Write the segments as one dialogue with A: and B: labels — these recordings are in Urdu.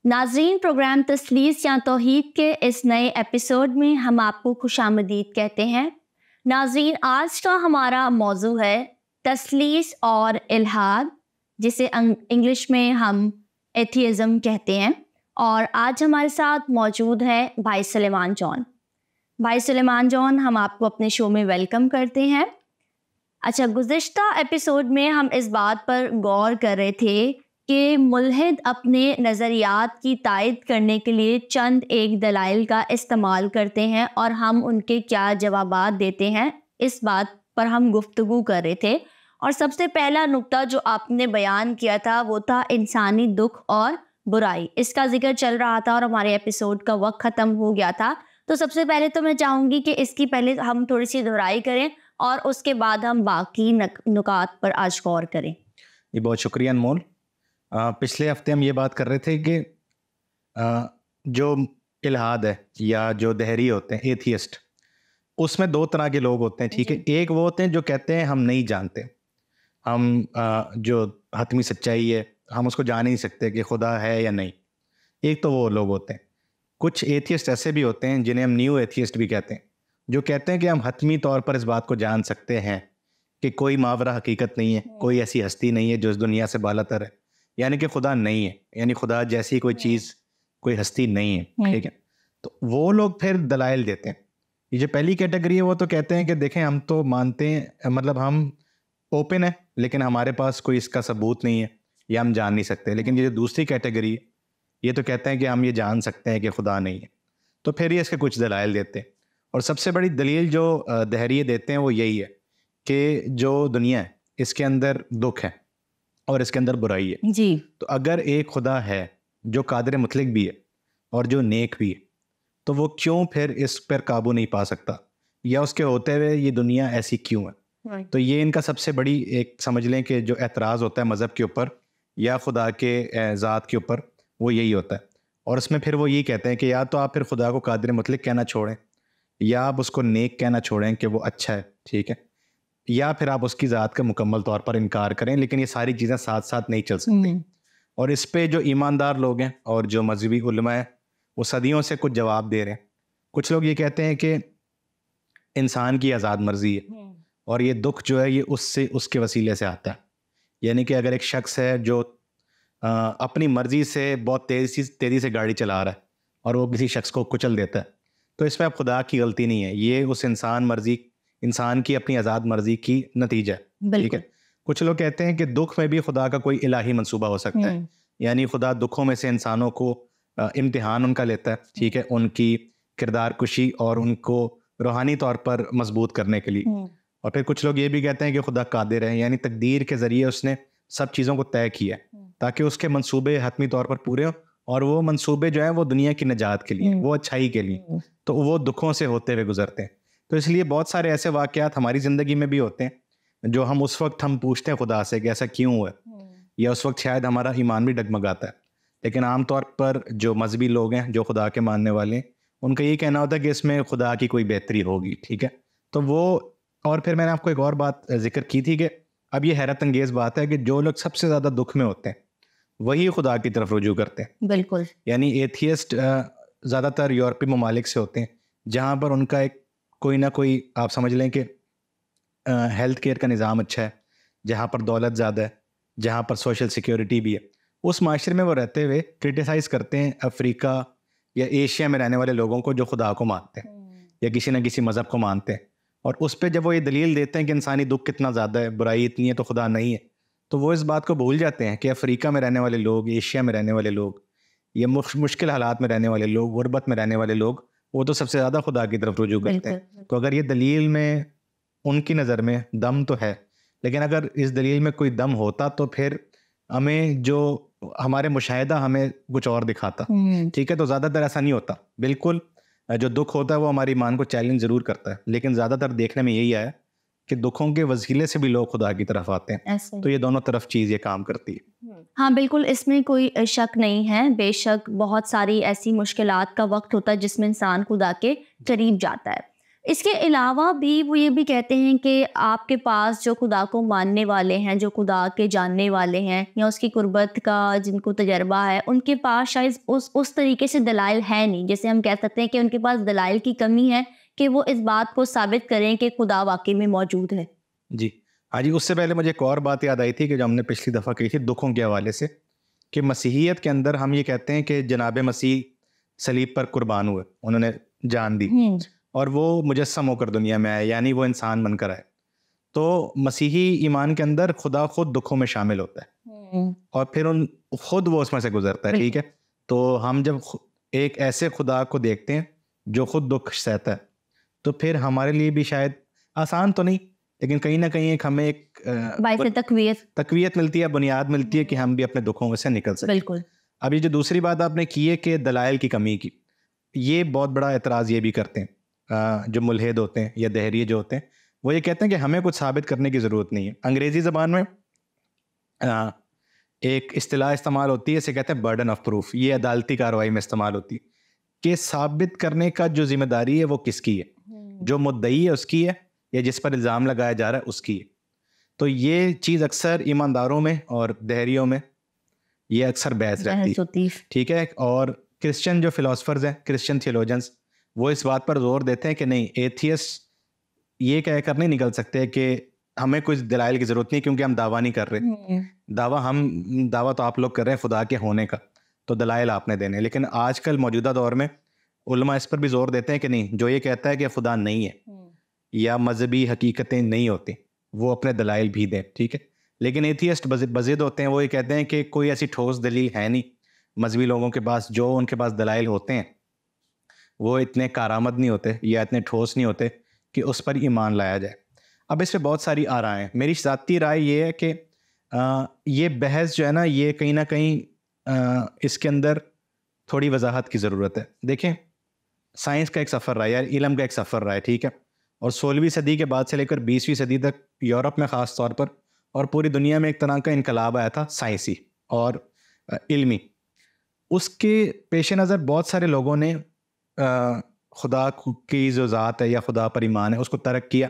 A: ناظرین، پروگرام تثلیث یا توحید کے اس نئے ایپیسوڈ میں ہم آپ کو خوش آمدید کہتے ہیں۔ ناظرین، آج کا ہمارا موضوع ہے تثلیث اور الحاد، جسے انگلش میں ہم ایتھیزم کہتے ہیں، اور آج ہمارے ساتھ موجود ہے بھائی سلیمان جان۔ بھائی سلیمان جان، ہم آپ کو اپنے شو میں ویلکم کرتے ہیں۔ اچھا، گزشتہ ایپیسوڈ میں ہم اس بات پر غور کر رہے تھے کہ ملحد اپنے نظریات کی تائید کرنے کے لیے چند ایک دلائل کا استعمال کرتے ہیں اور ہم ان کے کیا جوابات دیتے ہیں، اس بات پر ہم گفتگو کر رہے تھے۔ اور سب سے پہلا نقطہ جو آپ نے بیان کیا تھا وہ تھا انسانی دکھ اور برائی، اس کا ذکر چل رہا تھا اور ہمارے ایپیسوڈ کا وقت ختم ہو گیا تھا۔ تو سب سے پہلے تو میں چاہوں گی کہ اس کی پہلے ہم تھوڑی سی دہرائی کریں اور اس کے بعد ہم باقی نکات پر آج غور کریں۔
B: جی، بہت شکریہ انمول۔ پچھلے ہفتے ہم یہ بات کر رہے تھے کہ جو الحاد ہے یا جو دہری ہوتے ہیں ایتھیسٹ، اس میں دو طرح کے لوگ ہوتے ہیں، ٹھیک ہے۔ ایک وہ ہوتے ہیں جو کہتے ہیں ہم نہیں جانتے، ہم جو حتمی سچائی ہے ہم اس کو جان ہی نہیں سکتے کہ خدا ہے یا نہیں۔ ایک تو وہ لوگ ہوتے ہیں۔ کچھ ایتھیسٹ ایسے بھی ہوتے ہیں جنہیں ہم نیو ایتھیسٹ بھی کہتے ہیں، جو کہتے ہیں کہ ہم حتمی طور پر اس بات کو جان سکتے ہیں کہ کوئی ماورا حقیقت نہیں ہے، کوئی ایسی ہستی نہیں ہے جو اس دنیا سے بالا تر ہے، یعنی کہ خدا نہیں ہے، یعنی خدا جیسی کوئی چیز، کوئی ہستی نہیں ہے، ٹھیک ہے۔ تو وہ لوگ پھر دلائل دیتے ہیں۔ یہ جو پہلی کیٹیگری ہے وہ تو کہتے ہیں کہ دیکھیں ہم تو مانتے ہیں، مطلب ہم اوپن ہے لیکن ہمارے پاس کوئی اس کا ثبوت نہیں ہے یا ہم جان نہیں سکتے۔ لیکن یہ جو دوسری کیٹیگری ہے یہ تو کہتے ہیں کہ ہم یہ جان سکتے ہیں کہ خدا نہیں ہے، تو پھر یہ اس کے کچھ دلائل دیتے ہیں۔ اور سب سے بڑی دلیل جو دہریے دیتے ہیں وہ یہی ہے کہ جو دنیا ہے اس کے اندر دکھ ہے اور اس کے اندر برائی ہے
A: جی۔
B: تو اگر ایک خدا ہے جو قادر مطلق بھی ہے اور جو نیک بھی ہے، تو وہ کیوں پھر اس پر قابو نہیں پا سکتا، یا اس کے ہوتے ہوئے یہ دنیا ایسی کیوں ہے؟ تو یہ ان کا سب سے بڑی ایک سمجھ لیں کہ جو اعتراض ہوتا ہے مذہب کے اوپر یا خدا کے ذات کے اوپر، وہ یہی ہوتا ہے۔ اور اس میں پھر وہ یہی کہتے ہیں کہ یا تو آپ پھر خدا کو قادر مطلق کہنا چھوڑیں، یا آپ اس کو نیک کہنا چھوڑیں کہ وہ اچھا ہے، ٹھیک ہے، یا پھر آپ اس کی ذات کا مکمل طور پر انکار کریں۔ لیکن یہ ساری چیزیں ساتھ ساتھ نہیں چل سکتی۔ اور اس پہ جو ایماندار لوگ ہیں اور جو مذہبی علماء ہیں وہ صدیوں سے کچھ جواب دے رہے ہیں۔ کچھ لوگ یہ کہتے ہیں کہ انسان کی آزاد مرضی ہے اور یہ دکھ جو ہے یہ اس کے وسیلے سے آتا ہے، یعنی کہ اگر ایک شخص ہے جو اپنی مرضی سے بہت تیزی سے گاڑی چلا رہا ہے اور وہ کسی شخص کو کچل دیتا ہے، تو اس میں اب خدا کی غلطی نہیں ہے، یہ اس انسان کی اپنی آزاد مرضی کی نتیجہ ہے، ٹھیک ہے۔ کچھ لوگ کہتے ہیں کہ دکھ میں بھی خدا کا کوئی الہی منصوبہ ہو سکتا ہے، یعنی خدا دکھوں میں سے انسانوں کو امتحان ان کا لیتا ہے، ٹھیک ہے، ان کی کردار کشی اور ان کو روحانی طور پر مضبوط کرنے کے لیے۔ اور پھر کچھ لوگ یہ بھی کہتے ہیں کہ خدا قادر ہے، یعنی تقدیر کے ذریعے اس نے سب چیزوں کو طے کیا تاکہ اس کے منصوبے حتمی طور پر پورے ہوں، اور وہ منصوبے جو ہیں وہ دنیا کی نجات کے لیے، وہ اچھائی کے لیے، تو وہ دکھوں سے ہوتے ہوئے گزرتے ہیں۔ تو اس لیے بہت سارے ایسے واقعات ہماری زندگی میں بھی ہوتے ہیں جو ہم اس وقت ہم پوچھتے ہیں خدا سے کہ ایسا کیوں ہوا ہے، یا اس وقت شاید ہمارا ایمان بھی ڈگمگاتا ہے۔ لیکن عام طور پر جو مذہبی لوگ ہیں، جو خدا کے ماننے والے ہیں، ان کا یہ کہنا ہوتا ہے کہ اس میں خدا کی کوئی بہتری ہوگی، ٹھیک ہے۔ تو وہ، اور پھر میں نے آپ کو ایک اور بات ذکر کی تھی کہ اب یہ حیرت انگیز بات ہے کہ جو لوگ سب سے زیادہ دکھ میں ہوتے ہیں وہی خدا کی طرف رجوع کرتے ہیں۔
A: بالکل،
B: یعنی ایتھیسٹ زیادہ تر یورپی ممالک سے ہوتے ہیں جہاں پر ان کا ایک کوئی نہ کوئی، آپ سمجھ لیں کہ ہیلتھ کیئر کا نظام اچھا ہے، جہاں پر دولت زیادہ ہے، جہاں پر سوشل سیکیورٹی بھی ہے۔ اس معاشرے میں وہ رہتے ہوئے کرٹیسائز کرتے ہیں افریقہ یا ایشیا میں رہنے والے لوگوں کو جو خدا کو مانتے ہیں یا کسی نہ کسی مذہب کو مانتے ہیں، اور اس پہ جب وہ یہ دلیل دیتے ہیں کہ انسانی دکھ کتنا زیادہ ہے، برائی اتنی ہے تو خدا نہیں ہے، تو وہ اس بات کو بھول جاتے ہیں کہ افریقہ میں رہنے والے لوگ، ایشیا میں رہنے والے لوگ، یا مشکل حالات میں رہنے والے لوگ، غربت میں رہنے والے لوگ، وہ تو سب سے زیادہ خدا کی طرف رجوع کرتے ہیں۔ تو اگر یہ دلیل میں ان کی نظر میں دم تو ہے، لیکن اگر اس دلیل میں کوئی دم ہوتا تو پھر ہمیں جو ہمارے مشاہدہ ہمیں کچھ اور دکھاتا، ٹھیک ہے۔ تو زیادہ تر ایسا نہیں ہوتا، بالکل جو دکھ ہوتا ہے وہ ہماری ایمان کو چیلنج ضرور کرتا ہے، لیکن زیادہ تر دیکھنے میں یہی آیا کہ دکھوں کے وسیلے سے بھی لوگ خدا کی طرف آتے ہیں۔ تو یہ دونوں طرف چیز یہ کام کرتی ہے۔
A: ہاں بالکل، اس میں کوئی شک نہیں ہے۔ بے شک بہت ساری ایسی مشکلات کا وقت ہوتا ہے جس میں انسان خدا کے قریب جاتا ہے۔ اس کے علاوہ بھی وہ یہ بھی کہتے ہیں کہ آپ کے پاس جو خدا کو ماننے والے ہیں, جو خدا کے جاننے والے ہیں یا اس کی قربت کا جن کو تجربہ ہے, ان کے پاس شاید اس طریقے سے دلائل ہے نہیں. جیسے ہم کہہ سکتے ہیں کہ ان کے پاس دلائل کی کمی ہے کہ وہ اس بات کو ثابت کریں کہ خدا واقعی میں موجود ہے.
B: جی ہاں جی, اس سے پہلے مجھے ایک اور بات یاد آئی تھی کہ جو ہم نے پچھلی دفعہ کہی تھی دکھوں کے حوالے سے, کہ مسیحیت کے اندر ہم یہ کہتے ہیں کہ جناب مسیح صلیب پر قربان ہوئے, انہوں نے جان دی اور وہ مجسم ہو کر دنیا میں آئے, یعنی وہ انسان بن کر آئے. تو مسیحی ایمان کے اندر خدا خود دکھوں میں شامل ہوتا ہے اور پھر خود وہ اس میں سے گزرتا ہے. ٹھیک ہے, تو ہم جب ایک ایسے خدا کو دیکھتے ہیں جو خود دکھ سہتا ہے, تو پھر ہمارے لیے بھی شاید آسان تو نہیں لیکن کہیں نہ کہیں ایک ہمیں ایک تقویت ملتی ہے, بنیاد ملتی ہے کہ ہم بھی اپنے دکھوں میں سے نکل سکیں.
A: بالکل.
B: اب یہ جو دوسری بات آپ نے کی ہے کہ دلائل کی کمی کی, یہ بہت بڑا اعتراض یہ بھی کرتے ہیں جو ملحد ہوتے ہیں یا دہریے جو ہوتے ہیں, وہ یہ کہتے ہیں کہ ہمیں کچھ ثابت کرنے کی ضرورت نہیں ہے. انگریزی زبان میں ایک اصطلاح استعمال ہوتی ہے, اسے کہتے ہیں برڈن آف پروف. یہ عدالتی کارروائی میں استعمال ہوتی ہے کہ ثابت کرنے کا جو ذمہ داری ہے وہ کس کی ہے, جو مدعی ہے اس کی ہے یا جس پر الزام لگایا جا رہا ہے اس کی ہے. تو یہ چیز اکثر ایمانداروں میں اور دہریوں میں یہ اکثر بحث رہتی ہے. ٹھیک ہے, اور کرسچن جو فلاسفرز ہیں, کرسچن تھیولوجنس, وہ اس بات پر زور دیتے ہیں کہ نہیں, ایتھیسٹ یہ کہہ کر نہیں نکل سکتے کہ ہمیں کچھ دلائل کی ضرورت نہیں کیونکہ ہم دعویٰ نہیں کر رہے. دعویٰ تو آپ لوگ کر رہے ہیں خدا کے ہونے کا, تو دلائل آپ نے دینے. لیکن آج کل موجودہ دور میں علماء اس پر بھی زور دیتے ہیں کہ نہیں, جو یہ کہتا ہے کہ خدا نہیں ہے یا مذہبی حقیقتیں نہیں ہوتی, وہ اپنے دلائل بھی دیں. ٹھیک ہے, لیکن ایتھیسٹ بضد ہوتے ہیں, وہ یہ کہتے ہیں کہ کوئی ایسی ٹھوس دلیل ہے نہیں مذہبی لوگوں کے پاس. جو ان کے پاس دلائل ہوتے ہیں وہ اتنے کارآمد نہیں ہوتے یا اتنے ٹھوس نہیں ہوتے کہ اس پر ایمان لایا جائے. اب اس پہ بہت ساری آرائیں ہیں. میری ذاتی رائے یہ ہے کہ یہ بحث جو ہے نا, یہ کہیں نہ کہیں اس کے اندر تھوڑی وضاحت کی ضرورت ہے. دیکھیں, سائنس کا ایک سفر رہا ہے یا علم کا ایک سفر رہا ہے. ٹھیک ہے, اور 16ویں صدی کے بعد سے لے کر 20ویں صدی تک یورپ میں خاص طور پر اور پوری دنیا میں ایک طرح کا انقلاب آیا تھا سائنسی اور علمی. اس کے پیش نظر بہت سارے لوگوں نے خدا کی جو ذات ہے یا خدا پر ایمان ہے اس کو ترک کیا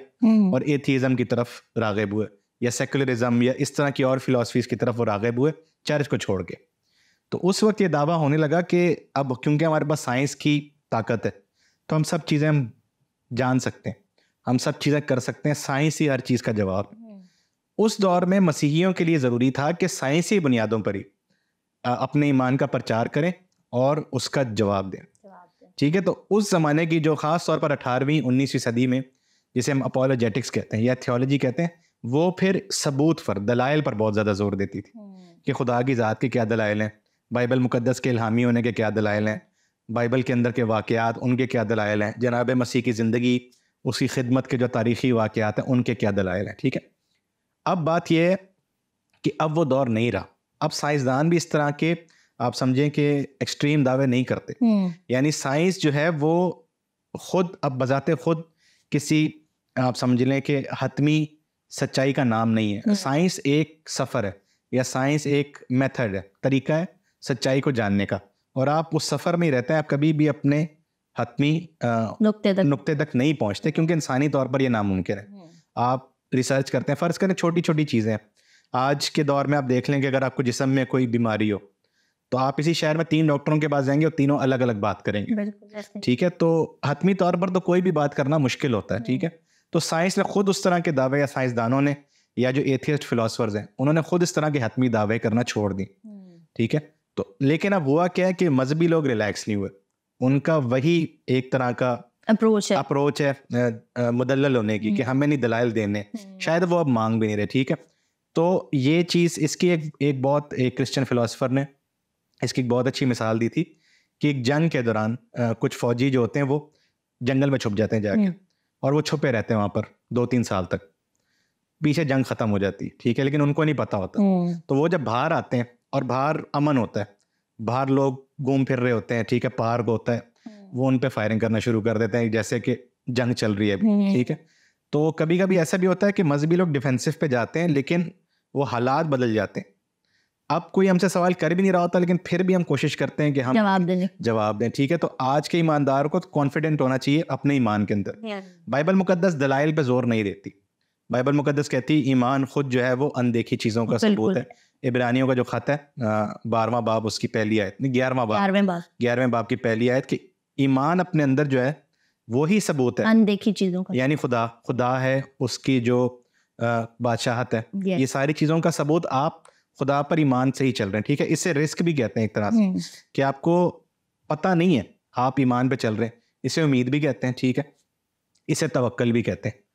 B: اور ایتھیزم کی طرف راغب ہوئے یا سیکولرزم یا اس طرح کی اور فلاسفیز کی طرف وہ راغب ہوئے چرچ کو چھوڑ کے. تو اس وقت یہ دعویٰ ہونے لگا کہ اب کیونکہ ہمارے پاس سائنس کی طاقت ہے تو ہم سب چیزیں ہم جان سکتے ہیں, ہم سب چیزیں کر سکتے ہیں, سائنس ہی ہر چیز کا جواب. اس دور میں مسیحیوں کے لیے ضروری تھا کہ سائنسی بنیادوں پر ہی اپنے ایمان کا پرچار کریں اور اس کا جواب دیں. ٹھیک ہے, تو اس زمانے کی جو خاص طور پر 18ویں 19ویں صدی میں جسے ہم اپولوجیٹکس کہتے ہیں یا تھیولوجی کہتے ہیں, وہ پھر ثبوت پر, دلائل پر بہت زیادہ زور دیتی تھی کہ خدا کی ذات کے کیا دلائل ہیں, بائبل مقدس کے الہامی ہونے کے کیا دلائل ہیں, بائبل کے اندر کے واقعات ان کے کیا دلائل ہیں, جناب مسیح کی زندگی, اس کی خدمت کے جو تاریخی واقعات ہیں ان کے کیا دلائل ہیں. ٹھیک ہے, اب بات یہ ہے کہ اب وہ دور نہیں رہا. اب سائنسدان بھی اس طرح کے آپ سمجھیں کہ ایکسٹریم دعوے نہیں کرتے. یعنی سائنس جو ہے وہ خود اب بذات خود کسی آپ سمجھ لیں کہ حتمی سچائی کا نام نہیں ہے. سائنس ایک سفر ہے یا سائنس ایک میتھڈ ہے, طریقہ ہے سچائی کو جاننے کا, اور آپ اس سفر میں ہی رہتے ہیں, آپ کبھی بھی اپنے حتمی نقطے تک نہیں پہنچتے کیونکہ انسانی طور پر یہ ناممکن ہے. آپ ریسرچ کرتے ہیں, فرض کریں چھوٹی چھوٹی چیزیں. آج کے دور میں آپ دیکھ لیں کہ اگر آپ کو جسم میں کوئی بیماری ہو تو آپ اسی شہر میں 3 ڈاکٹروں کے پاس جائیں گے اور تینوں الگ الگ بات کریں گے. ٹھیک ہے, تو حتمی طور پر تو کوئی بھی بات کرنا مشکل ہوتا ہے. ٹھیک ہے, تو سائنس نے خود اس طرح کے دعوے یا سائنسدانوں نے یا جو ایتھیسٹ فلاسفرز ہیں انہوں نے خود اس طرح کے حتمی دعوے کرنا چھوڑ دی. ٹھیک ہے, تو لیکن اب ہوا کیا ہے کہ مذہبی لوگ ریلیکس نہیں ہوئے. ان کا وہی ایک طرح کا اپروچ ہے مدلل ہونے کی کہ ہمیں نہیں دلائل دینے, شاید وہ اب مانگ بھی نہیں رہے. ٹھیک ہے, تو یہ چیز اس کی ایک کرسچن فلاسفر نے اس کی ایک بہت اچھی مثال دی تھی کہ ایک جنگ کے دوران کچھ فوجی جو ہوتے ہیں وہ جنگل میں چھپ جاتے ہیں جا کے, اور وہ چھپے رہتے ہیں وہاں پر 2-3 سال تک, پیچھے جنگ ختم ہو جاتی. ٹھیک ہے, لیکن ان کو نہیں پتا ہوتا. تو وہ جب باہر آتے ہیں اور باہر امن ہوتا ہے, باہر لوگ گھوم پھر رہے ہوتے ہیں, ٹھیک ہے, پارک ہوتا ہے, وہ ان پہ فائرنگ کرنا شروع کر دیتے ہیں جیسے کہ جنگ چل رہی ہے ابھی. ٹھیک ہے, تو کبھی کبھی ایسا بھی ہوتا ہے کہ مذہبی لوگ ڈیفینسو پہ جاتے ہیں لیکن وہ حالات بدل جاتے ہیں. اب کوئی ہم سے سوال کر بھی نہیں رہا ہوتا لیکن پھر بھی ہم کوشش کرتے ہیں کہ ہم جواب دیں. ٹھیک ہے, تو آج کے ایماندار کو کانفیڈنٹ ہونا چاہیے اپنے ایمان کے اندر. بائبل مقدس دلائل پہ زور نہیں دیتی. بائبل مقدس کہتی ایمان خود جو ہے وہ اندیکھی چیزوں کا ثبوت ہے. عبرانیوں کا جو خط ہے 12واں باب اس کی پہلی آیت, 11واں باب کی پہلی آیت, کہ ایمان اپنے اندر جو ہے وہی ثبوت ہے
A: اندیکھی چیزوں کا,
B: یعنی خدا ہے, اس کی جو بادشاہت ہے, یہ ساری چیزوں کا ثبوت آپ خدا پر ایمان سے ہی چل رہے ہیں. ٹھیک ہے, اسے رسک بھی کہتے ہیں ایک طرح سے, کہ آپ کو پتہ نہیں ہے آپ ایمان پہ چل رہے ہیں. اسے امید بھی کہتے ہیں. ٹھیک ہے, اسے توکل بھی کہتے ہیں.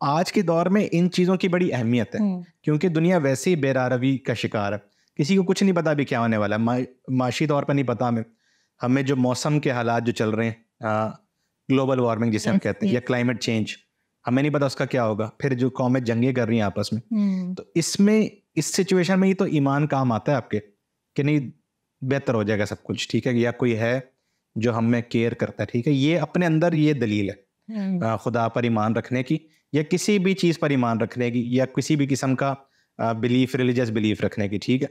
B: آج کے دور میں ان چیزوں کی بڑی اہمیت ہے, کیونکہ دنیا ویسے ہی بے راروی کا شکار ہے. کسی کو کچھ نہیں پتا بھی کیا ہونے والا ہے, معاشی طور پر نہیں پتا ہمیں جو موسم کے حالات جو چل رہے ہیں, گلوبل وارمنگ جسے ہم کہتے ہیں, یا کلائمیٹ چینج, ہمیں نہیں پتا اس کا کیا ہوگا. پھر جو قومیں جنگیں کر رہی ہیں آپس میں, تو اس سچویشن میں ہی تو ایمان کام آتا ہے آپ کے, کہ نہیں بہتر ہو جائے گا سب کچھ. ٹھیک ہے, یا کوئی ہے جو ہم میں کیئر کرتا ہے. ٹھیک ہے, یہ اپنے اندر یہ دلیل ہے خدا پر ایمان رکھنے کی, یا کسی بھی چیز پر ایمان رکھنے کی, یا کسی بھی قسم کا بلیف, ریلیجس بلیف رکھنے کی. ٹھیک ہے,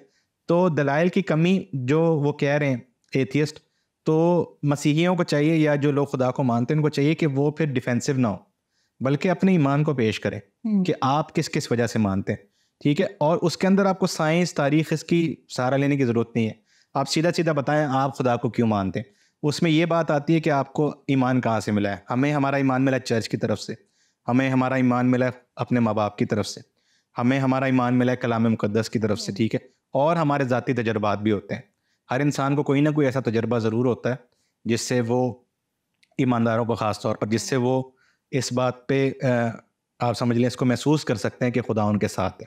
B: تو دلائل کی کمی جو وہ کہہ رہے ہیں ایتھیسٹ, تو مسیحیوں کو چاہیے یا جو لوگ خدا کو مانتے ہیں ان کو چاہیے کہ وہ پھر ڈیفینسو نہ ہو, بلکہ اپنے ایمان کو پیش کریں کہ آپ کس کس وجہ سے مانتے ہیں. ٹھیک ہے, اور اس کے اندر آپ کو سائنس, تاریخ, اس کی سہارا لینے کی ضرورت نہیں ہے. آپ سیدھا سیدھا بتائیں آپ خدا کو کیوں مانتے ہیں. اس میں یہ بات آتی ہے کہ آپ کو ایمان کہاں سے ملا ہے. ہمیں ہمارا ایمان ملا چرچ کی طرف سے, ہمیں ہمارا ایمان ملا اپنے ماں باپ کی طرف سے, ہمیں ہمارا ایمان ملا کلام مقدس کی طرف سے. ٹھیک ہے, اور ہمارے ذاتی تجربات بھی ہوتے ہیں. ہر انسان کو کوئی نہ کوئی ایسا تجربہ ضرور ہوتا ہے جس سے وہ, ایمانداروں کو خاص طور پر, جس سے وہ اس بات پہ آپ سمجھ لیں اس کو محسوس کر سکتے ہیں کہ خدا ان کے ساتھ ہے.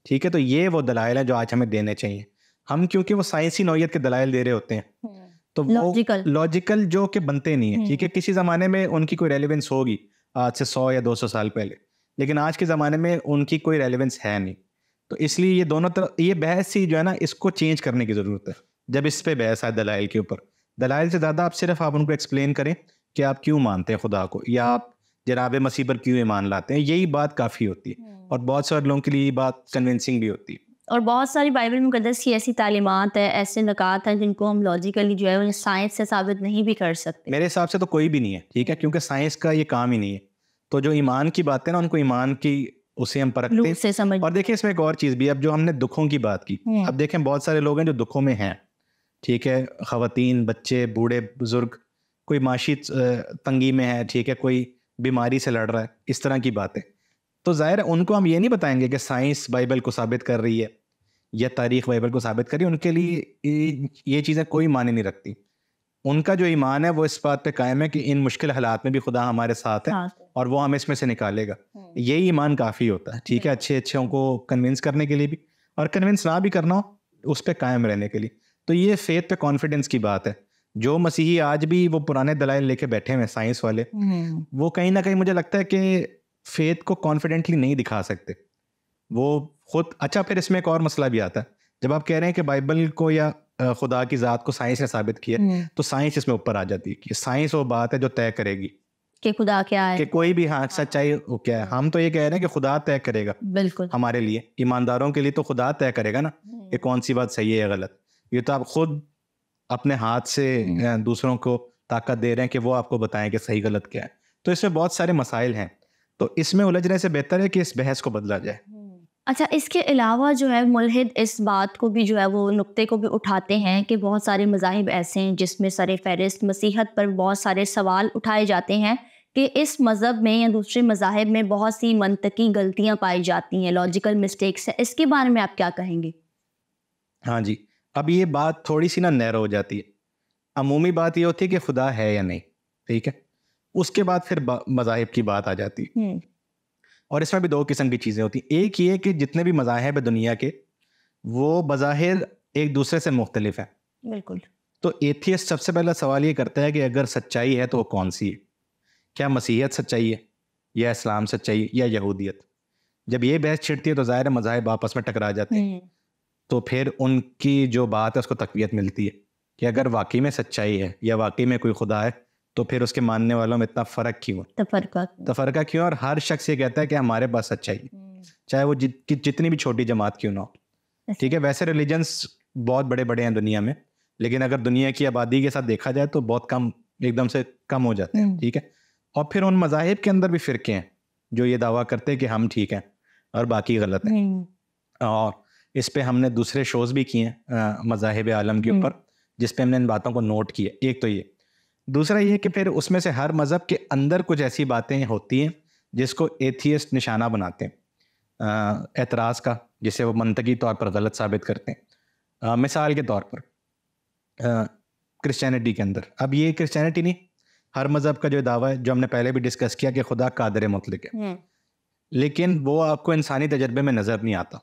B: ٹھیک ہے, تو یہ وہ دلائل ہیں جو آج ہمیں دینے چاہیے. ہم کیونکہ وہ سائنسی نوعیت کے دلائل دے رہے ہوتے ہیں, تو وہ لاجیکل جو کہ بنتے نہیں ہیں. ٹھیک ہے, کسی زمانے میں ان کی کوئی ریلیونس ہوگی آج سے 100 یا 200 سال پہلے, لیکن آج کے زمانے میں ان کی کوئی ریلیونس ہے نہیں. تو اس لیے یہ دونوں طرف یہ بحث ہی جو ہے نا, اس کو چینج کرنے کی ضرورت ہے. جب اس پہ بحث ہے دلائل کے اوپر, دلائل سے زیادہ آپ ان کو ایکسپلین کریں کہ آپ کیوں مانتے ہیں خدا کو, یا آپ جناب مسیح پر کیوں ایمان لاتے ہیں. یہی بات کافی ہوتی ہے, اور بہت سارے لوگوں کے لیے یہ بات کنونسنگ بھی ہوتی ہے.
A: اور بہت ساری بائبل مقدس کی ایسی تعلیمات ہیں, ایسے نکات ہیں جن کو ہم لاجیکلی جو ہے سائنس سے ثابت نہیں بھی کر سکتے.
B: میرے حساب سے تو کوئی بھی نہیں ہے. ٹھیک ہے, کیونکہ سائنس کا یہ کام ہی نہیں ہے. تو جو ایمان کی باتیں نا, ان کو ایمان کی اسے ہم پرکھتے ہیں. اور دیکھیں اس میں ایک اور چیز بھی, اب جو ہم نے دکھوں کی بات کی, اب دیکھیں بہت سارے لوگ ہیں جو دکھوں میں ہیں. ٹھیک ہے, خواتین, بچے, بوڑھے, بزرگ, کوئی معاشی تنگی میں ہے. ٹھیک ہے, کوئی بیماری سے لڑ رہا ہے, اس طرح کی باتیں. تو ظاہر ہے ان کو ہم یہ نہیں بتائیں گے کہ سائنس بائبل کو ثابت کر رہی ہے یا تاریخ بائبل کو ثابت کر رہی ہے. ان کے لیے یہ چیزیں کوئی معنی نہیں رکھتی. ان کا جو ایمان ہے وہ اس بات پہ قائم ہے کہ ان مشکل حالات میں بھی خدا ہمارے ساتھ ہے اور وہ ہمیں اس میں سے نکالے گا. یہی ایمان کافی ہوتا ہے. ٹھیک ہے, اچھوں کو کنونس کرنے کے لیے بھی, اور کنونس نہ بھی کرنا ہو اس پہ قائم رہنے کے لیے. تو یہ فیتھ پہ کانفیڈنس کی بات ہے. جو مسیحی آج بھی وہ پرانے دلائل لے کے بیٹھے ہوئے سائنس والے, وہ کہیں نہ کہیں مجھے لگتا ہے کہ فیتھ کو کانفیڈنٹلی نہیں دکھا سکتے وہ خود. اچھا, پھر اس میں ایک اور مسئلہ بھی آتا ہے. جب آپ کہہ رہے ہیں کہ بائبل کو یا خدا کی ذات کو سائنس نے ثابت کیا, تو سائنس اس میں اوپر آ جاتی ہے کہ سائنس وہ بات ہے جو طے کرے گی
A: کہ خدا کیا ہے,
B: کہ کوئی بھی سچائی کیا ہے. ہم تو یہ کہہ رہے ہیں کہ خدا طے کرے گا.
A: بالکل,
B: ہمارے لیے ایمانداروں کے لیے تو خدا طے کرے گا نا کہ کون سی بات صحیح ہے یا غلط. یہ تو آپ خود اپنے ہاتھ سے دوسروں کو طاقت دے رہے ہیں کہ وہ آپ کو بتائیں کہ صحیح غلط کیا ہے. تو اس میں بہت سارے مسائل ہیں, تو اس میں الجھنے سے بہتر ہے کہ اس بحث کو بدلا جائے.
A: اچھا, اس کے علاوہ جو ہے ملحد اس بات کو بھی جو ہے وہ نقطے کو بھی اٹھاتے ہیں کہ بہت سارے مذاہب ایسے ہیں جس میں سر فہرست مسیحیت پر بہت سارے سوال اٹھائے جاتے ہیں کہ اس مذہب میں یا دوسرے مذاہب میں بہت سی منطقی غلطیاں پائی جاتی ہیں, لاجیکل مسٹیکس ہیں. اس کے بارے میں آپ کیا کہیں گے؟
B: ہاں جی, اب یہ بات تھوڑی سی نا نیرو ہو جاتی ہے. عمومی بات یہ ہوتی ہے کہ خدا ہے یا نہیں. ٹھیک ہے, اس کے بعد پھر مذاہب کی بات آ جاتی ہے. اور اس میں بھی دو قسم کی چیزیں ہوتی ہیں. ایک یہ کہ جتنے بھی مذاہب ہیں دنیا کے, وہ بظاہر ایک دوسرے سے مختلف ہیں.
A: بالکل.
B: تو ایتھیسٹ سب سے پہلا سوال یہ کرتا ہے کہ اگر سچائی ہے تو وہ کون سی ہے؟ کیا مسیحیت سچائی ہے, یا اسلام سچائی ہے, یا یہودیت؟ جب یہ بحث چھڑتی ہے تو ظاہر مذاہب آپس میں ٹکرا جاتے ہیں. تو پھر ان کی جو بات ہے اس کو تقویت ملتی ہے کہ اگر واقعی میں سچائی ہے یا واقعی میں کوئی خدا ہے, تو پھر اس کے ماننے والوں میں اتنا فرق کیوں ہے, تفرقہ کیوں؟ اور ہر شخص یہ کہتا ہے کہ ہمارے پاس سچائی ہے, چاہے وہ جتنی بھی چھوٹی جماعت کیوں نہ ہو. ٹھیک ہے. ویسے ریلیجنس بہت بڑے بڑے ہیں دنیا میں, لیکن اگر دنیا کی آبادی کے ساتھ دیکھا جائے تو بہت کم, ایک دم سے کم ہو جاتے ہیں. ٹھیک ہے. اور پھر ان مذاہب کے اندر بھی فرقے ہیں جو یہ دعویٰ کرتے ہیں کہ ہم ٹھیک ہیں اور باقی غلط ہیں. اور اس پہ ہم نے دوسرے شوز بھی کیے ہیں مذاہب عالم کے اوپر, جس پہ ہم نے ان باتوں کو نوٹ کیا. ایک تو یہ, دوسرا یہ کہ پھر اس میں سے ہر مذہب کے اندر کچھ ایسی باتیں ہوتی ہیں جس کو ایتھیسٹ نشانہ بناتے ہیں اعتراض کا, جسے وہ منطقی طور پر غلط ثابت کرتے ہیں. مثال کے طور پر کرسچینٹی کے اندر, اب یہ کرسچینٹی نہیں, ہر مذہب کا جو دعویٰ ہے, جو ہم نے پہلے بھی ڈسکس کیا کہ خدا قادر مطلق ہے, لیکن وہ آپ کو انسانی تجربے میں نظر نہیں آتا.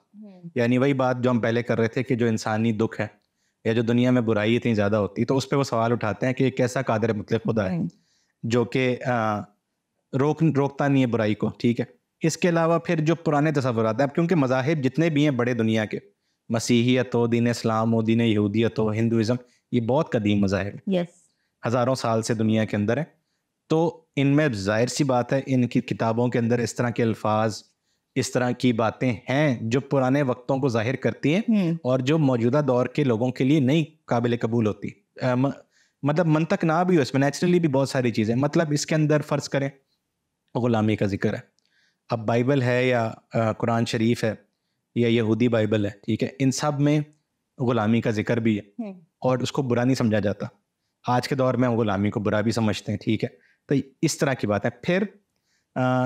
B: یعنی وہی بات جو ہم پہلے کر رہے تھے کہ جو انسانی دکھ ہے یا جو دنیا میں برائی اتنی زیادہ ہوتی, تو اس پہ وہ سوال اٹھاتے ہیں کہ ایک ایسا قادر مطلق خدا ہے جو کہ روکتا نہیں ہے برائی کو. ٹھیک ہے. اس کے علاوہ پھر جو پرانے تصورات ہیں, اب کیونکہ مذاہب جتنے بھی ہیں بڑے دنیا کے, مسیحیت ہو, دین اسلام ہو, دین یہودیت ہو, ہندوازم, یہ بہت قدیم مذاہب ہیں, ہزاروں سال سے دنیا کے اندر ہیں. تو ان میں ظاہر سی بات ہے ان کی کتابوں کے اندر اس طرح کے الفاظ, اس طرح کی باتیں ہیں جو پرانے وقتوں کو ظاہر کرتی ہیں اور جو موجودہ دور کے لوگوں کے لیے نہیں قابل قبول ہوتی. مطلب منطق نہ بھی ہو اس میں, نیچرلی بھی بہت ساری چیزیں, مطلب اس کے اندر فرض کریں غلامی کا ذکر ہے. اب بائبل ہے یا قرآن شریف ہے یا یہودی بائبل ہے, ٹھیک ہے, ان سب میں غلامی کا ذکر بھی ہے اور اس کو برا نہیں سمجھا جاتا. آج کے دور میں ہم غلامی کو برا بھی سمجھتے ہیں. ٹھیک ہے. تو اس طرح کی بات ہے. پھر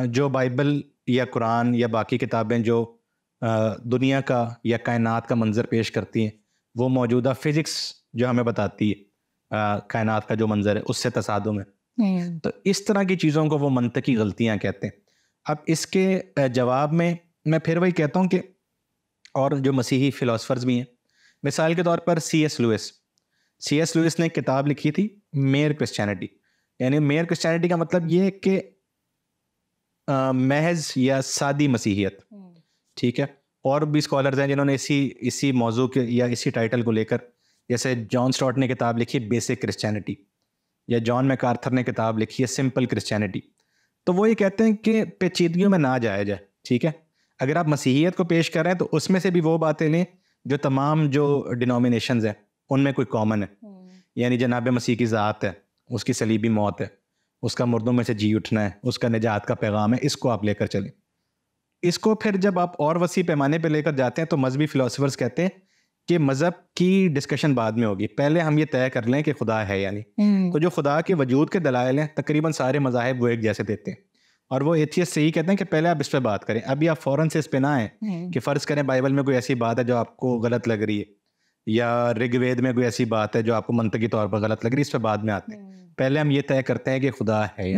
B: جو بائبل یا قرآن یا باقی کتابیں جو دنیا کا یا کائنات کا منظر پیش کرتی ہیں, وہ موجودہ فزکس جو ہمیں بتاتی ہے کائنات کا جو منظر ہے اس سے تصادم ہے. تو اس طرح کی چیزوں کو وہ منطقی غلطیاں کہتے ہیں. اب اس کے جواب میں پھر وہی کہتا ہوں کہ اور جو مسیحی فلاسفرز بھی ہیں, مثال کے طور پر سی ایس لوئس نے ایک کتاب لکھی تھی میئر کرسچینٹی. یعنی میئر کرسچینٹی کا مطلب یہ ہے کہ محض یا سادی مسیحیت. ٹھیک ہے. اور بھی اسکالرز ہیں جنہوں نے اسی موضوع کے یا اسی ٹائٹل کو لے کر, جیسے جان اسٹارٹ نے کتاب لکھی بیسک کرسچینٹی, یا جان میک آرتھر نے کتاب لکھی ہے سمپل کرسچینٹی. تو وہ یہ کہتے ہیں کہ پیچیدگیوں میں نہ جایا جائے. ٹھیک ہے. اگر آپ مسیحیت کو پیش کر رہے ہیں تو اس میں سے بھی وہ باتیں لیں جو تمام جو ڈینومینیشنز ہیں ان میں کوئی کامن ہے. یعنی جناب مسیح کی ذات ہے, اس کی صلیبی موت ہے, اس کا مردوں میں سے جی اٹھنا ہے, اس کا نجات کا پیغام ہے, اس کو آپ لے کر چلیں. اس کو پھر جب آپ اور وسیع پیمانے پہ لے کر جاتے ہیں تو مذہبی فلاسفرز کہتے ہیں کہ مذہب کی ڈسکشن بعد میں ہوگی, پہلے ہم یہ طے کر لیں کہ خدا ہے یا نہیں. تو جو خدا کے وجود کے دلائل ہیں تقریباً سارے مذاہب وہ ایک جیسے دیتے ہیں, اور وہ ایتھیسٹ سے ہی کہتے ہیں کہ پہلے آپ اس پہ بات کریں. ابھی آپ فوراً سے اس پہ نہ آئیں کہ فرض کریں بائبل میں کوئی ایسی بات ہے جو آپ کو غلط لگ رہی ہے, یا رگ وید میں کوئی ایسی بات ہے جو آپ کو منطقی طور پر غلط لگ رہی ہے, اس پہ بعد میں آتے ہیں. پہلے ہم یہ طے کرتے ہیں کہ خدا ہے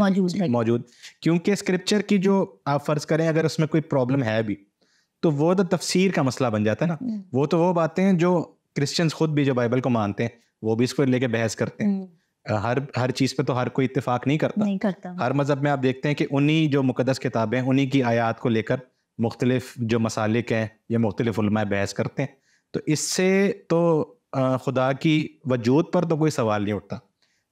B: موجود, کیونکہ اسکرپچر کی جو آپ فرض کریں اگر اس میں کوئی پرابلم ہے بھی تو وہ تو تفسیر کا مسئلہ بن جاتا ہے نا. وہ باتیں ہیں جو کرسچنز خود بھی جو بائبل کو مانتے ہیں وہ بھی اس کو لے کے بحث کرتے ہیں. ہر چیز پہ تو ہر کوئی اتفاق نہیں کرتا. ہر مذہب میں آپ دیکھتے ہیں کہ انہی جو مقدس کتابیں انہی کی آیات کو لے کر مختلف جو مسالک ہیں یا مختلف علماء بحث کرتے ہیں. تو اس سے تو خدا کی وجود پر تو کوئی سوال نہیں اٹھتا.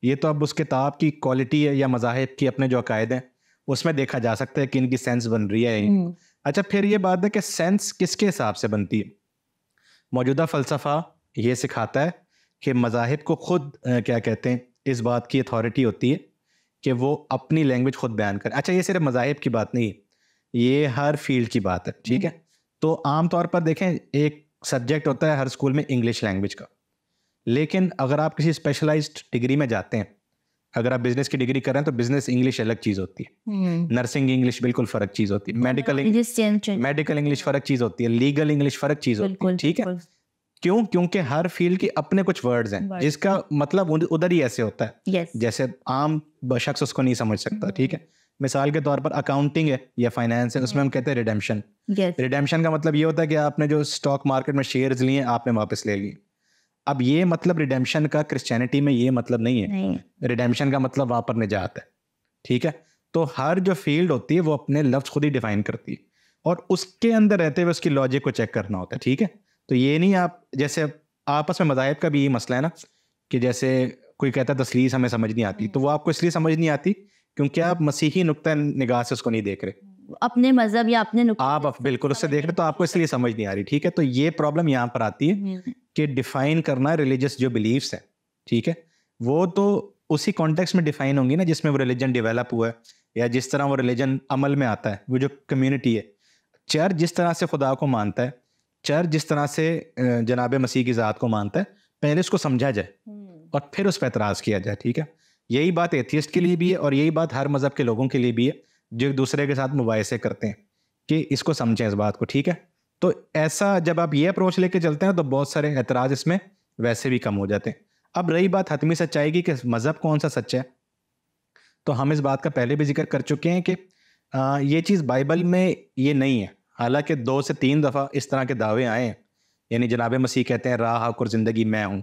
B: یہ تو اب اس کتاب کی کوالٹی ہے یا مذاہب کی اپنے جو عقائد ہیں اس میں دیکھا جا سکتا ہے کہ ان کی سینس بن رہی ہے. اچھا, پھر یہ بات ہے کہ سینس کس کے حساب سے بنتی ہے. موجودہ فلسفہ یہ سکھاتا ہے کہ مذاہب کو خود کیا کہتے ہیں, اس بات کی اتھارٹی ہوتی ہے کہ وہ اپنی لینگویج خود بیان کریں. اچھا, یہ صرف مذاہب کی بات نہیں ہے, یہ ہر فیلڈ کی بات ہے. ٹھیک ہے. تو عام طور پر دیکھیں ایک سبجیکٹ ہوتا ہے ہر اسکول میں انگلش لینگویج کا, لیکن اگر آپ کسی اسپیشلائزڈ ڈگری میں جاتے ہیں, اگر آپ بزنس کی ڈگری کر رہے ہیں تو بزنس انگلش الگ چیز ہوتی ہے, نرسنگ انگلش بالکل فرق چیز ہوتی ہے, میڈیکل انگلش فرق چیز ہوتی ہے, لیگل انگلش فرق چیز ہوتی ہے. ٹھیک ہے. کیوں؟ کیونکہ ہر فیلڈ کے اپنے کچھ ورڈز ہیں جس کا مطلب ادھر ہی ایسے ہوتا ہے جیسے عام شخص اس کو نہیں سمجھ سکتا. ٹھیک ہے. مثال کے طور پر اکاؤنٹنگ ہے یا فائنینس ہے, اس میں ہم کہتے ہیں ریڈیمپشن. ریڈیمپشن کا مطلب یہ ہوتا ہے کہ آپ نے جو اسٹاک مارکیٹ میں شیئرز لیے آپ نے واپس لے لیے. اب یہ مطلب ریڈیمپشن کا کرسچینٹی میں یہ مطلب نہیں ہے. ریڈیمپشن کا مطلب وہاں پر نجات ہے. ٹھیک ہے. تو ہر جو فیلڈ ہوتی ہے وہ اپنے لفظ خود ہی ڈیفائن کرتی ہے اور اس کے اندر رہتے ہوئے اس کی لاجک کو چیک کرنا ہوتا ہے. ٹھیک ہے. تو یہ نہیں آپ جیسے آپس میں مذاہب کا بھی یہ مسئلہ ہے نا کہ جیسے کوئی کہتا ہے تثلیث ہمیں سمجھ نہیں آتی, تو وہ آپ کو اس لیے سمجھ نہیں آتی کیونکہ آپ مسیحی نقطہ نگاہ سے اس کو نہیں دیکھ رہے.
A: اپنے مذہب یا اپنے
B: آپ بالکل اس سے دیکھ رہے تو آپ کو اس لیے سمجھ نہیں آ رہی. ٹھیک ہے, تو یہ پرابلم یہاں پر آتی ہے کہ ڈیفائن کرنا ریلیجس جو بلیفس ہیں, ٹھیک ہے, وہ تو اسی کانٹیکس میں ڈیفائن ہوں گی نا جس میں وہ ریلیجن ڈیولپ ہوا ہے, یا جس طرح وہ ریلیجن عمل میں آتا ہے. وہ جو کمیونٹی ہے, چرچ جس طرح سے خدا کو مانتا ہے, چرچ جس طرح سے جناب مسیح کی ذات کو مانتا ہے, پہلے اس کو سمجھا جائے اور پھر اس پہ اعتراض کیا جائے. ٹھیک ہے, یہی بات ایتھیسٹ کے لیے بھی ہے اور یہی بات ہر مذہب کے لوگوں کے لیے بھی ہے جو ایک دوسرے کے ساتھ مباحثے کرتے ہیں کہ اس کو سمجھیں اس بات کو. ٹھیک ہے, تو ایسا جب آپ یہ اپروچ لے کے چلتے ہیں تو بہت سارے اعتراض اس میں ویسے بھی کم ہو جاتے ہیں. اب رہی بات حتمی سچائی کی کہ مذہب کون سا سچا ہے, تو ہم اس بات کا پہلے بھی ذکر کر چکے ہیں کہ یہ چیز بائبل میں یہ نہیں ہے. حالانکہ 2 سے 3 دفعہ اس طرح کے دعوے آئے ہیں, یعنی جناب مسیح کہتے ہیں راہ حق اور زندگی میں ہوں.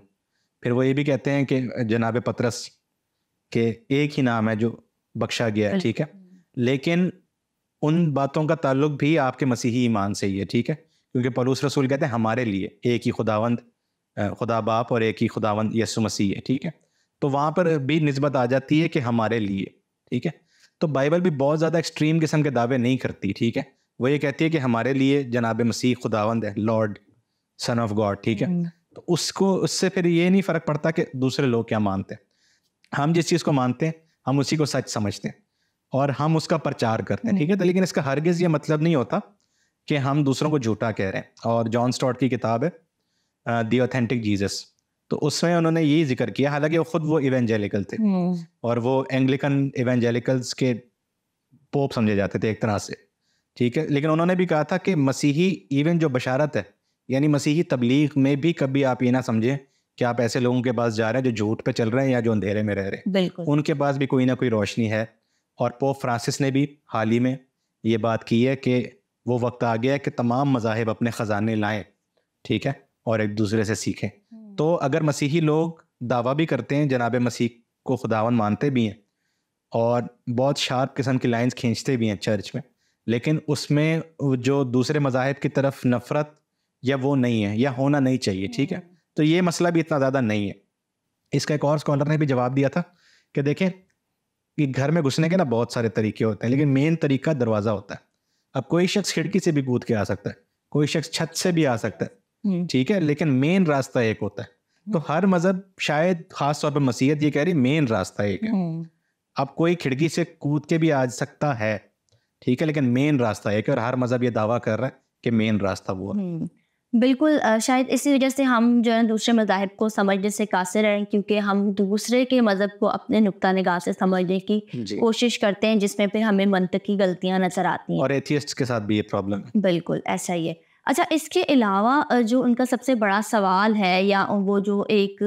B: پھر وہ یہ بھی کہتے ہیں کہ جناب پطرس کہ ایک ہی نام ہے جو بخشا گیا ہے. ٹھیک ہے, لیکن ان باتوں کا تعلق بھی آپ کے مسیحی ایمان سے ہی ہے. ٹھیک ہے, کیونکہ پولس رسول کہتے ہیں ہمارے لیے ایک ہی خداوند خدا باپ اور ایک ہی خداوند یسوع مسیح ہے. ٹھیک ہے, تو وہاں پر بھی نسبت آ جاتی ہے کہ ہمارے لیے. ٹھیک ہے, تو بائبل بھی بہت زیادہ ایکسٹریم قسم کے دعوے نہیں کرتی. ٹھیک ہے, وہ یہ کہتی ہے کہ ہمارے لیے جناب مسیح خداوند ہے, لارڈ سن آف گاڈ. ٹھیک ہے, تو اس سے پھر یہ نہیں فرق پڑتا کہ دوسرے لوگ کیا مانتے ہیں. ہم جس چیز کو مانتے ہیں ہم اسی کو سچ سمجھتے ہیں اور ہم اس کا پرچار کرتے ہیں. ٹھیک ہے, لیکن اس کا ہرگز یہ مطلب نہیں ہوتا کہ ہم دوسروں کو جھوٹا کہہ رہے ہیں. اور جان اسٹارٹ کی کتاب ہے دی اوتھینٹک جیزس, تو اس میں انہوں نے یہی ذکر کیا, حالانکہ وہ ایونجیلیکل تھے اور وہ اینگلیکن ایونجیلیکلس کے پوپ سمجھے جاتے تھے ایک طرح سے. ٹھیک ہے, لیکن انہوں نے بھی کہا تھا کہ مسیحی ایون جو بشارت ہے, یعنی مسیحی تبلیغ میں بھی کبھی آپ یہ نہ سمجھیں کہ آپ ایسے لوگوں کے پاس جا رہے ہیں جو جھوٹ پہ چل رہے ہیں یا جو اندھیرے میں رہ رہے ہیں.
A: بالکل,
B: ان کے پاس بھی کوئی نہ کوئی روشنی ہے. اور پوپ فرانسس نے بھی حال ہی میں یہ بات کی ہے کہ وہ وقت آ گیا ہے کہ تمام مذاہب اپنے خزانے لائیں. ٹھیک ہے, اور ایک دوسرے سے سیکھیں. تو اگر مسیحی لوگ دعویٰ بھی کرتے ہیں جناب مسیح کو خداوند مانتے بھی ہیں اور بہت شارپ قسم کی لائنز کھینچتے بھی ہیں چرچ میں, لیکن اس میں جو دوسرے مذاہب کی طرف نفرت یا وہ نہیں ہے یا ہونا نہیں چاہیے. ٹھیک ہے, تو یہ مسئلہ بھی اتنا زیادہ نہیں ہے. اس کا ایک اور اسکالر نے بھی جواب دیا تھا کہ دیکھیں کہ گھر میں گھسنے کے نا بہت سارے طریقے ہوتے ہیں, لیکن مین طریقہ دروازہ ہوتا ہے. اب کوئی شخص کھڑکی سے بھی کود کے آ سکتا ہے, کوئی شخص چھت سے بھی آ سکتا ہے. ٹھیک ہے, لیکن مین راستہ ایک ہوتا ہے. تو ہر مذہب, شاید خاص طور پر مسیحیت یہ کہہ رہی مین راستہ ایک ہے. اب کوئی کھڑکی سے کود کے بھی آ سکتا ہے, ٹھیک ہے, لیکن مین راستہ ایک ہے, اور ہر مذہب یہ دعویٰ کر رہا ہے کہ مین راستہ وہ ہے.
A: بالکل, شاید اسی وجہ سے ہم جو ہے دوسرے مذاہب کو سمجھنے سے قاصر ہیں, کیونکہ ہم دوسرے کے مذہب کو اپنے نقطہ نگاہ سے سمجھنے کی کوشش کرتے ہیں, جس میں پھر ہمیں منطقی غلطیاں نظر آتی ہیں.
B: اور ایتھیسٹ کے ساتھ بھی یہ پرابلم ہے.
A: بالکل ایسا ہی ہے. اچھا, اس کے علاوہ جو ان کا سب سے بڑا سوال ہے, یا وہ جو ایک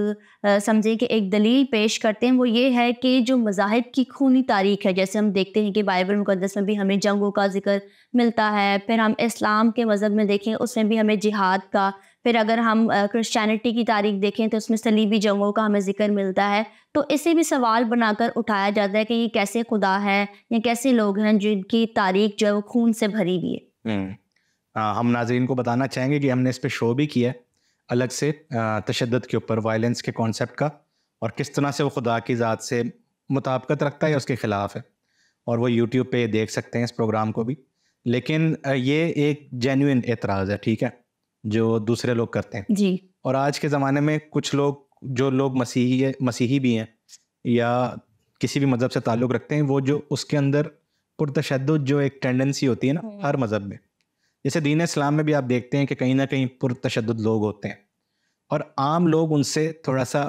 A: سمجھے کہ ایک دلیل پیش کرتے ہیں, وہ یہ ہے کہ جو مذاہب کی خونی تاریخ ہے, جیسے ہم دیکھتے ہیں کہ بائبل مقدس میں بھی ہمیں جنگوں کا ذکر ملتا ہے, پھر ہم اسلام کے مذہب میں دیکھیں اس میں بھی ہمیں جہاد کا, پھر اگر ہم کرسچینٹی کی تاریخ دیکھیں تو اس میں صلیبی جنگوں کا ہمیں ذکر ملتا ہے. تو اسے بھی سوال بنا کر اٹھایا جاتا ہے کہ یہ کیسے خدا ہے یا کیسے لوگ ہیں جن کی تاریخ جو ہے وہ خون سے بھری ہوئی ہے.
B: ہم ناظرین کو بتانا چاہیں گے کہ ہم نے اس پہ شو بھی کیا ہے الگ سے تشدد کے اوپر, وائلنس کے کانسیپٹ کا, اور کس طرح سے وہ خدا کی ذات سے مطابقت رکھتا ہے یا اس کے خلاف ہے, اور وہ یوٹیوب پہ دیکھ سکتے ہیں اس پروگرام کو بھی. لیکن یہ ایک جینوئن اعتراض ہے, ٹھیک ہے, جو دوسرے لوگ کرتے ہیں.
A: جی,
B: اور آج کے زمانے میں کچھ لوگ, جو لوگ مسیحی بھی ہیں یا کسی بھی مذہب سے تعلق رکھتے ہیں, وہ جو اس کے اندر پرتشدد جو ایک ٹینڈنسی ہوتی ہے نا ہر مذہب میں, جیسے دین اسلام میں بھی آپ دیکھتے ہیں کہ کہیں نہ کہیں پرتشدد لوگ ہوتے ہیں, اور عام لوگ ان سے تھوڑا سا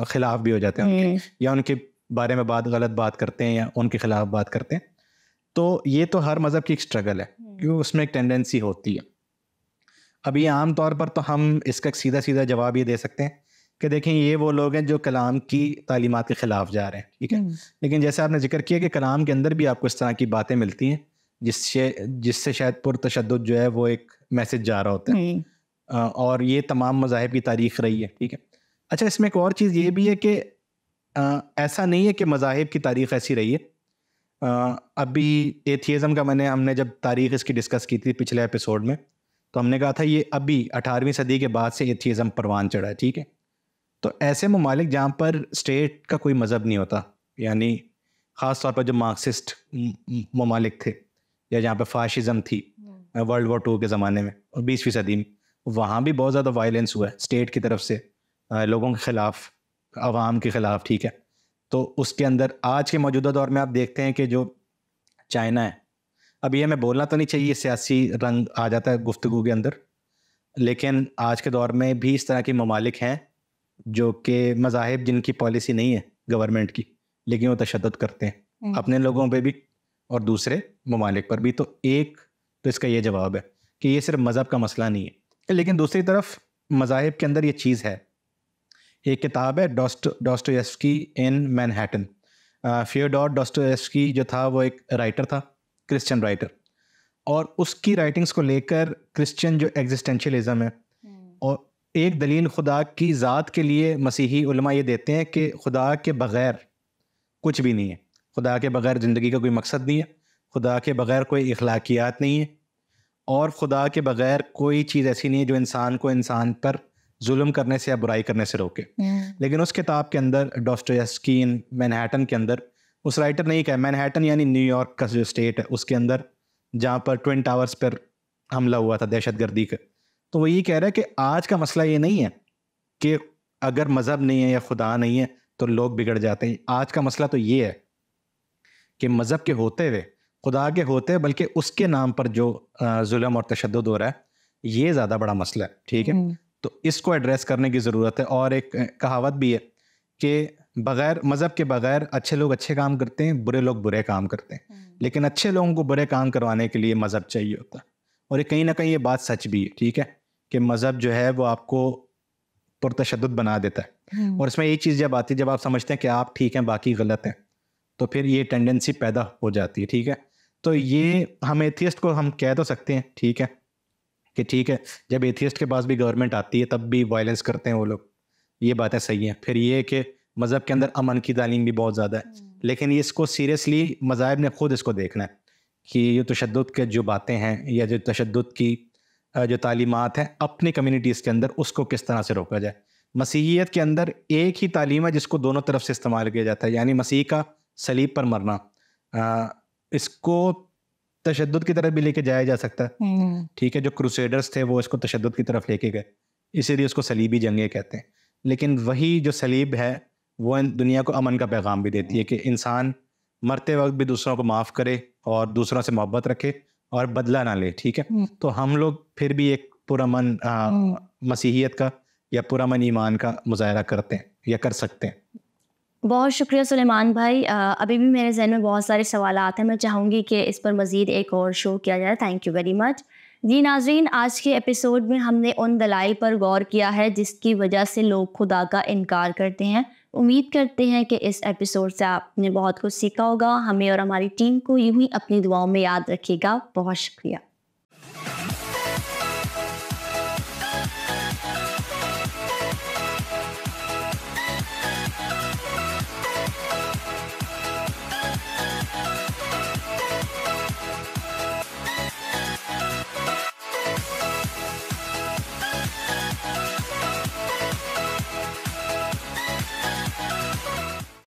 B: خلاف بھی ہو جاتے ہیں, یا ان کے بارے میں غلط بات کرتے ہیں یا ان کے خلاف بات کرتے ہیں. تو یہ تو ہر مذہب کی ایک اسٹرگل ہے, کیونکہ اس میں ایک ٹینڈنسی ہوتی ہے. اب یہ عام طور پر تو ہم اس کا ایک سیدھا جواب یہ دے سکتے ہیں کہ دیکھیں یہ وہ لوگ ہیں جو کلام کی تعلیمات کے خلاف جا رہے ہیں, ٹھیک ہے, لیکن جیسے آپ نے ذکر کیا کہ کلام کے اندر بھی آپ کو اس طرح کی باتیں ملتی ہیں جس سے شاید پرتشدد جو ہے وہ ایک میسج جا رہا ہوتا ہے, اور یہ تمام مذاہب کی تاریخ رہی ہے, ٹھیک ہے. اچھا, اس میں ایک اور چیز یہ بھی ہے کہ ایسا نہیں ہے کہ مذاہب کی تاریخ ایسی رہی ہے. ابھی ایتھیزم کا ہم نے جب تاریخ اس کی ڈسکس کی تھی پچھلے ایپیسوڈ میں, تو ہم نے کہا تھا یہ ابھی 18ویں صدی کے بعد سے ایتھیزم پروان چڑھا ہے, ٹھیک ہے. تو ایسے ممالک جہاں پر اسٹیٹ کا کوئی مذہب نہیں ہوتا, یعنی خاص طور پر جو مارکسسٹ ممالک تھے یا جہاں پہ فاشزم تھی ورلڈ وار 2 کے زمانے میں اور 20ویں صدی میں, وہاں بھی بہت زیادہ وائلنس ہوا ہے اسٹیٹ کی طرف سے لوگوں کے خلاف, عوام کے خلاف, ٹھیک ہے. تو اس کے اندر آج کے موجودہ دور میں آپ دیکھتے ہیں کہ جو چائنا ہے, اب یہ ہمیں بولنا تو نہیں چاہیے, سیاسی رنگ آ جاتا ہے گفتگو کے اندر, لیکن آج کے دور میں بھی اس طرح کے ممالک ہیں جو کہ مذاہب جن کی پالیسی نہیں ہے گورنمنٹ کی, لیکن وہ تشدد کرتے ہیں اپنے لوگوں پہ بھی اور دوسرے ممالک پر بھی. تو ایک تو اس کا یہ جواب ہے کہ یہ صرف مذہب کا مسئلہ نہیں ہے, لیکن دوسری طرف مذاہب کے اندر یہ چیز ہے. ایک کتاب ہے ڈاسٹویوسکی ان مینہٹن. فیوڈور ڈاسٹویوسکی جو تھا وہ ایک رائٹر تھا, کرسچن رائٹر, اور اس کی رائٹنگز کو لے کر کرسچن جو ایگزسٹینشلزم ہے اور ایک دلیل خدا کی ذات کے لیے مسیحی علماء یہ دیتے ہیں کہ خدا کے بغیر کچھ بھی نہیں ہے, خدا کے بغیر زندگی کا کوئی مقصد نہیں ہے, خدا کے بغیر کوئی اخلاقیات نہیں ہے, اور خدا کے بغیر کوئی چیز ایسی نہیں ہے جو انسان کو انسان پر ظلم کرنے سے یا برائی کرنے سے روکے. لیکن اس کتاب کے اندر ڈاسٹویوسکی ان مینہٹن کے اندر اس رائٹر نے یہ کہا, مینہٹن یعنی نیو یارک کا جو اسٹیٹ ہے اس کے اندر جہاں پر ٹوئن ٹاورز پر حملہ ہوا تھا دہشت گردی کا, تو وہ یہ کہہ رہا ہے کہ آج کا مسئلہ یہ نہیں ہے کہ اگر مذہب نہیں ہے یا خدا نہیں ہے تو لوگ بگڑ جاتے ہیں. آج کا مسئلہ تو یہ ہے کہ مذہب کے ہوتے ہوئے, خدا کے ہوتے ہوئے, بلکہ اس کے نام پر جو ظلم اور تشدد ہو رہا ہے یہ زیادہ بڑا مسئلہ ہے, ٹھیک ہے. تو اس کو ایڈریس کرنے کی ضرورت ہے. اور ایک کہاوت بھی ہے کہ بغیر مذہب کے بغیر اچھے لوگ اچھے کام کرتے ہیں, برے لوگ برے کام کرتے ہیں, لیکن اچھے لوگوں کو برے کام کروانے کے لیے مذہب چاہیے ہوتا ہے. اور یہ کہیں نہ کہیں یہ بات سچ بھی ہے, ٹھیک ہے, کہ مذہب جو ہے وہ آپ کو پرتشدد بنا دیتا ہے. اور اس میں یہی چیز جب آتی ہے جب آپ سمجھتے ہیں کہ آپ ٹھیک ہیں باقی غلط ہیں, تو پھر یہ ٹینڈنسی پیدا ہو جاتی ہے, ٹھیک ہے. تو یہ ہم ایتھیسٹ کو ہم کہہ تو سکتے ہیں, ٹھیک ہے, کہ ٹھیک ہے جب ایتھیسٹ کے پاس بھی گورنمنٹ آتی ہے تب بھی وائلنس کرتے ہیں وہ لوگ, یہ باتیں صحیح ہیں. پھر یہ کہ مذہب کے اندر امن کی تعلیم بھی بہت زیادہ ہے, لیکن اس کو سیریسلی مذاہب نے خود اس کو دیکھنا ہے کہ یہ تشدد کے جو باتیں ہیں یا جو تشدد کی جو تعلیمات ہیں اپنی کمیونٹیز کے اندر اس کو کس طرح سے روکا جائے. مسیحیت کے اندر ایک ہی تعلیم ہے جس کو دونوں طرف سے استعمال کیا جاتا ہے, یعنی مسیح کا صلیب پر مرنا, اس کو تشدد کی طرف بھی لے کے جایا جا سکتا ہے, ٹھیک ہے. جو کروسیڈرز تھے وہ اس کو تشدد کی طرف لے کے گئے, اسی لیے اس کو صلیبی جنگیں کہتے ہیں. لیکن وہی جو صلیب ہے وہ دنیا کو امن کا پیغام بھی دیتی ہے کہ انسان مرتے وقت بھی دوسروں کو معاف کرے اور دوسروں سے محبت رکھے اور بدلہ نہ لے, ٹھیک ہے. تو ہم لوگ پھر بھی ایک پرامن مسیحیت کا یا پرامن ایمان کا مظاہرہ کرتے ہیں یا کر سکتے ہیں.
A: بہت شکریہ سلیمان بھائی. ابھی بھی میرے ذہن میں بہت سارے سوالات ہیں, میں چاہوں گی کہ اس پر مزید ایک اور شو کیا جائے. Thank you very much. جی ناظرین, آج کے ایپیسوڈ میں ہم نے ان دلائل پر غور کیا ہے جس کی وجہ سے لوگ خدا کا انکار کرتے ہیں. امید کرتے ہیں کہ اس ایپیسوڈ سے آپ نے بہت کچھ سیکھا ہوگا. ہمیں اور ہماری ٹیم کو یوں ہی اپنی دعاؤں میں یاد رکھیے گا. بہت شکریہ.